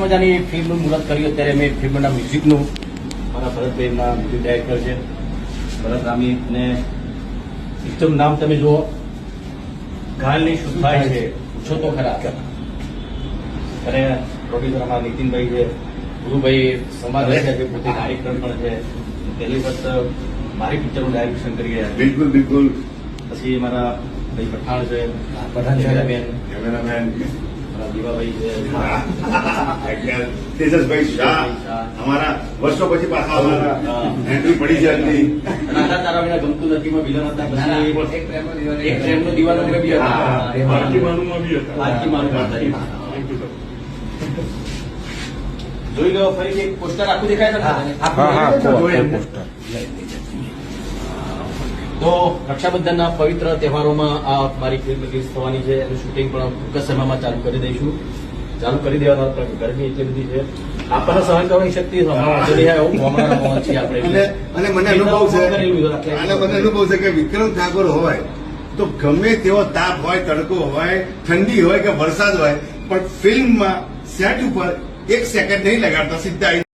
મજાની ફિલ્મનું મુહૂર્ત કર્યું. અત્યારે મેં ફિલ્મના મ્યુઝિકનું મારા ભરતભાઈના મ્યુઝિક ડાયરેક્ટર છે ભરત રામી, અને એકદમ નામ તમે જુઓ, ઘાલની શું થાય છે પૂછો તો ખરા. અને પ્રોડ્યુસર અમારા નીતિનભાઈ છે, ગુરુભાઈ સમાજ છે, પોતે ડાયરેક્ટર પણ છે. પહેલી વખત મારી પિક્ચરનું ડાયરેક્શન કરીએ. બિલકુલ બિલકુલ. પછી મારા ભાઈ પઠાણ છે, કેમેરામેન દીવાભાઈ છે, તેજસભાઈ શાહ, અમારા વર્ષો પછી પાછા અમારા એન્ટ્રી પડી જતી. નાના તારા મને ગમતું નથી માં વિલન હતા. પછી એક પ્રેમનો દીવાનો બી હતા, આરતીમાનુંમાં બી હતા. આરતીમાનું હતા. જોઈ લો ફરીથી એક પોસ્ટર આખું દેખાય છે ને? તો રક્ષાબંધનના પવિત્ર તહેવારોમાં આ મારી ફિલ્મ રિલીઝ થવાની છે. એનું શૂટિંગ પણ ટૂંક સમયમાં ચાલુ કરી દઈશું. ચાલુ કરી દેવાના, પણ ગરમી એટલી બધી છે, આપણને સહન કરવાની શક્તિ આપણે. અને મને અનુભવ છે કે વિક્રમ ઠાકોર હોય તો ગમે તેવો તાપ હોય, તડકો હોય, ઠંડી હોય કે વરસાદ હોય, પણ ફિલ્મમાં સેટ ઉપર 1 સેકન્ડ નહીં લગાડતા, સીધા